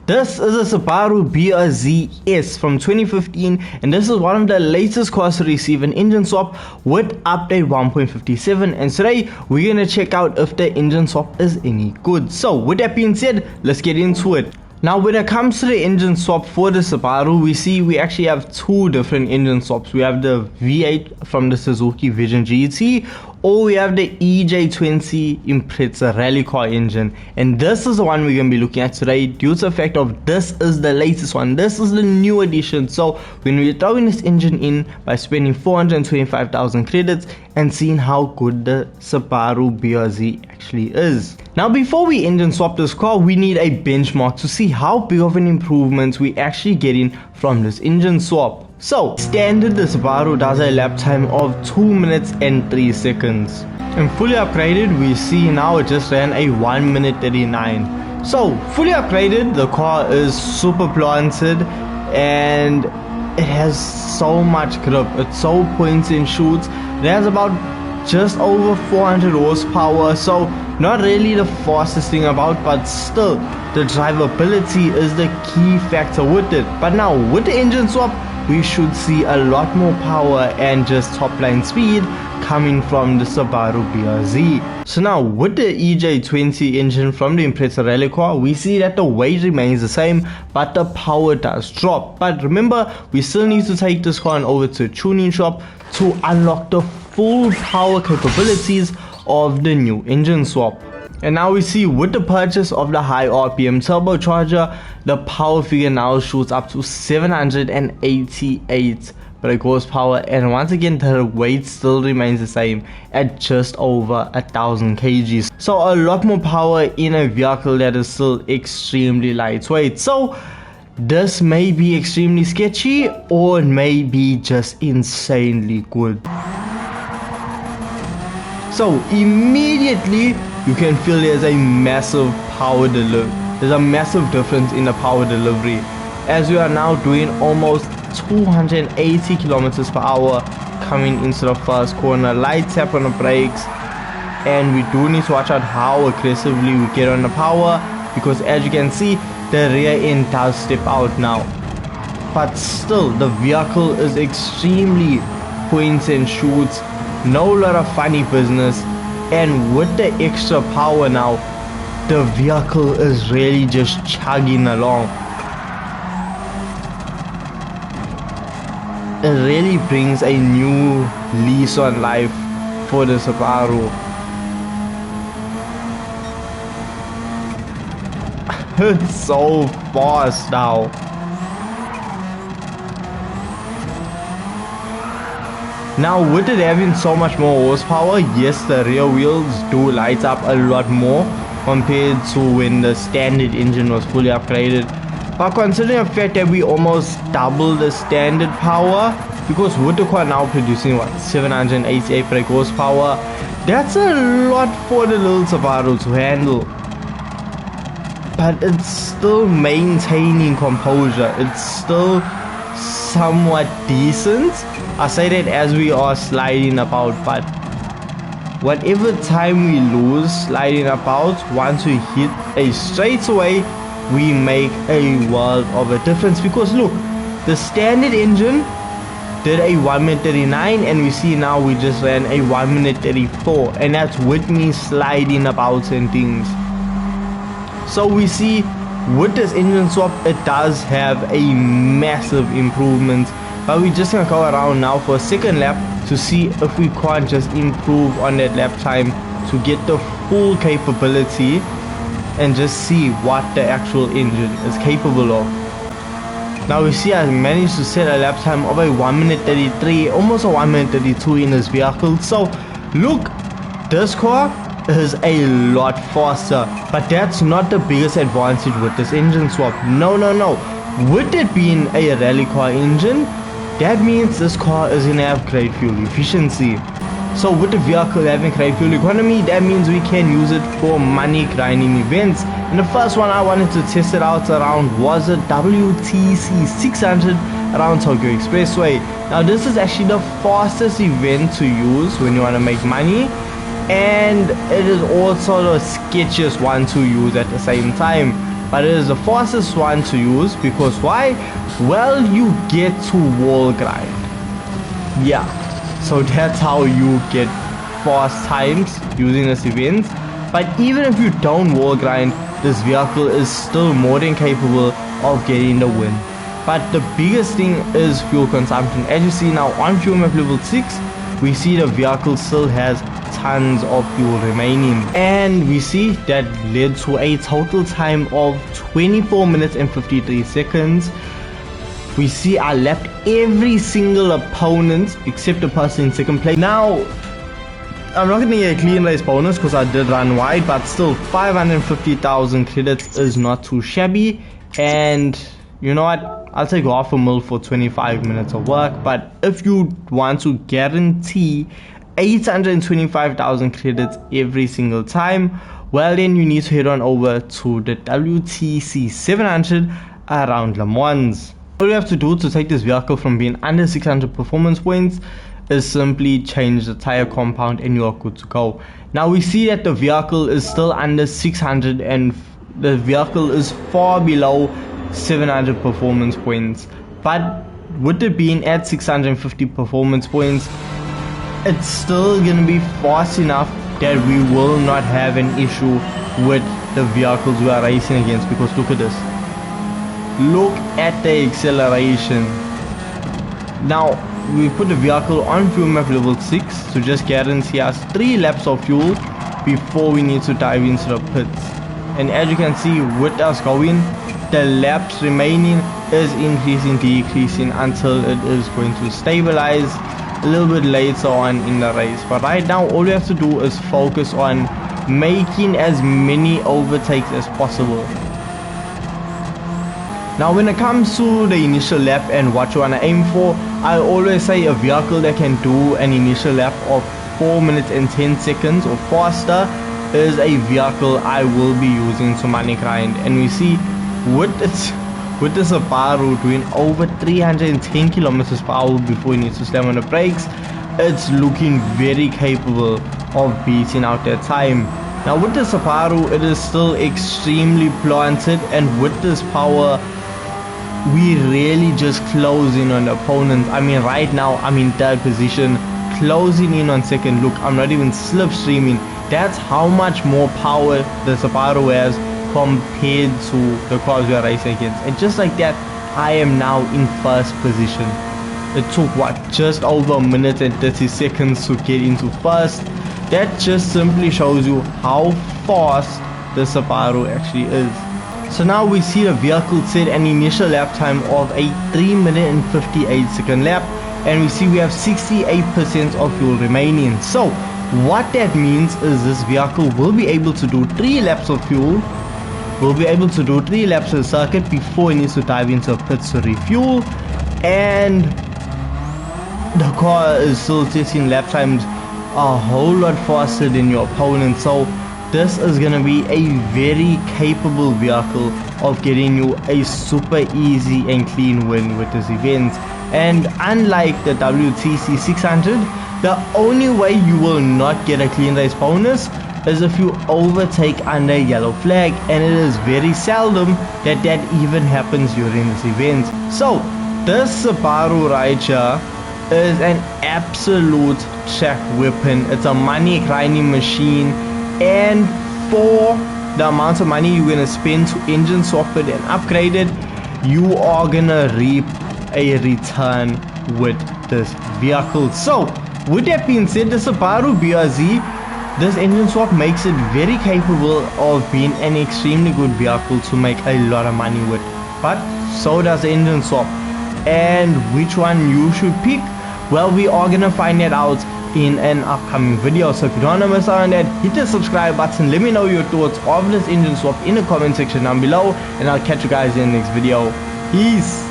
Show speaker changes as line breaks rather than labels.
This is a Subaru BRZ S from 2015, and this is one of the latest cars to receive an engine swap with update 1.57, and today we're going to check out if the engine swap is any good. So with that being said, let's get into it. Now when it comes to the engine swap for the Subaru, we actually have two different engine swaps. We have the V8 from the Suzuki Vision GT, or we have the EJ20 Impreza rally car engine, and this is the one we're going to be looking at today due to the fact of this is the latest one, this is the new edition. So when we're throwing this engine in by spending 425,000 credits and seeing how good the Subaru BRZ actually is. Now before we engine swap this car, we need a benchmark to see how big of an improvement we actually getting from this engine swap. So standard, the Subaru does a lap time of 2 minutes and 3 seconds. And fully upgraded, we see now it just ran a 1 minute 39. So fully upgraded, the car is super planted and it has so much grip. It's so points and shoots. It has about just over 400 horsepower, so not really the fastest thing about, but still the drivability is the key factor with it. But now with the engine swap, we should see a lot more power and just top line speed coming from the Subaru BRZ. So now with the EJ20 engine from the Impreza rally car, we see that the weight remains the same, but the power does drop. But remember, we still need to take this car over to a tuning shop to unlock the full power capabilities of the new engine swap. And now we see with the purchase of the high RPM turbocharger, the power figure now shoots up to 788 brake horsepower, and once again the weight still remains the same at just over 1000 kgs. So a lot more power in a vehicle that is still extremely lightweight. So this may be extremely sketchy, or it may be just insanely good. So immediately you can feel there's a massive power delivery. There's a massive difference in the power delivery, as we are now doing almost 280 kilometers per hour coming into the first corner. Light tap on the brakes, and we do need to watch out how aggressively we get on the power, because as you can see, the rear end does step out now. But still, the vehicle is extremely points and shoots, no lot of funny business. And with the extra power now, the vehicle is really just chugging along. It really brings a new lease on life for the Subaru. It's so fast now. Now with it having so much more horsepower, yes, the rear wheels do light up a lot more compared to when the standard engine was fully upgraded. But considering the fact that we almost double the standard power, because with the car now producing 788 brake horsepower, that's a lot for the little Subaru to handle. But it's still maintaining composure. It's still somewhat decent. I say that as we are sliding about, but whatever time we lose sliding about, once we hit a straightaway, we make a world of a difference. Because look, the standard engine did a 1 minute 39, and we see now we just ran a 1 minute 34, and that's with me sliding about and things. So we see with this engine swap, it does have a massive improvement. But we're just gonna go around now for a second lap to see if we can't just improve on that lap time to get the full capability and just see what the actual engine is capable of. Now we see I managed to set a lap time of a 1 minute 33, almost a 1 minute 32 in this vehicle. So look, this car is a lot faster, but that's not the biggest advantage with this engine swap. No. With it being a rally car engine, that means this car is going to have great fuel efficiency. So with the vehicle having great fuel economy, that means we can use it for money grinding events. And the first one I wanted to test it out around was a WTC 600 around Tokyo Expressway. Now this is actually the fastest event to use when you want to make money, and it is also the sketchiest one to use at the same time. but it is the fastest one to use because why? Well, you get to wall grind. Yeah, so that's how you get fast times using this event. But even if you don't wall grind, this vehicle is still more than capable of getting the win. But the biggest thing is fuel consumption. As you see now on fuel map level 6, we see the vehicle still has tons of fuel remaining, and we see that led to a total time of 24 minutes and 53 seconds. We see I lapped every single opponent except the person in second place. Now I'm not going to get a clean race bonus because I did run wide, but still 550,000 credits is not too shabby. And you know what, I'll take half a mil for 25 minutes of work. But if you want to guarantee 825,000 credits every single time, well then you need to head on over to the WTC 700 around Le Mans. All you have to do to take this vehicle from being under 600 performance points is simply change the tire compound and you are good to go. Now we see that the vehicle is still under 600 and the vehicle is far below 700 performance points, but with it being at 650 performance points, it's still gonna be fast enough that we will not have an issue with the vehicles we are racing against. Because look at this, look at the acceleration. Now we put the vehicle on fuel map level 6 to just guarantee us 3 laps of fuel before we need to dive into the pits. And as you can see, with us going, the laps remaining is decreasing until it is going to stabilize a little bit later on in the race. But right now all we have to do is focus on making as many overtakes as possible. Now when it comes to the initial lap and what you want to aim for, I always say a vehicle that can do an initial lap of 4 minutes and 10 seconds or faster is a vehicle I will be using to money grind. And we see with the Subaru doing over 310 kilometers per hour before it needs to slam on the brakes, it's looking very capable of beating out that time. Now with the Subaru, it is still extremely planted, and with this power we really just close in on the opponents. I mean right now I'm in third position, closing in on second. Look, I'm not even slipstreaming. That's how much more power the Subaru has compared to the cars we are racing against. And just like that, I am now in first position. It took what, just over a minute and 30 seconds to get into first. That just simply shows you how fast the Subaru actually is. So now we see the vehicle set an initial lap time of a 3 minute and 58 second lap, and we see we have 68% of fuel remaining. So what that means is this vehicle will be able to do 3 laps of fuel, will be able to do 3 laps of the circuit before it needs to dive into a pit to refuel, and the car is still setting lap times a whole lot faster than your opponent. So this is gonna be a very capable vehicle of getting you a super easy and clean win with this event. And unlike the WTC 600, the only way you will not get a clean race bonus is if you overtake under a yellow flag, and it is very seldom that that even happens during this event. So this Subaru right here is an absolute track weapon. It's a money grinding machine, and for the amount of money you're gonna spend to engine swap it and upgrade it, you are gonna reap a return with this vehicle. So with that being said, the Subaru BRZ, this engine swap makes it very capable of being an extremely good vehicle to make a lot of money with. But so does the engine swap. And which one you should pick, well, we are gonna find that out in an upcoming video. So if you don't want to miss out on that, hit the subscribe button. Let me know your thoughts of this engine swap in the comment section down below, and I'll catch you guys in the next video. Peace.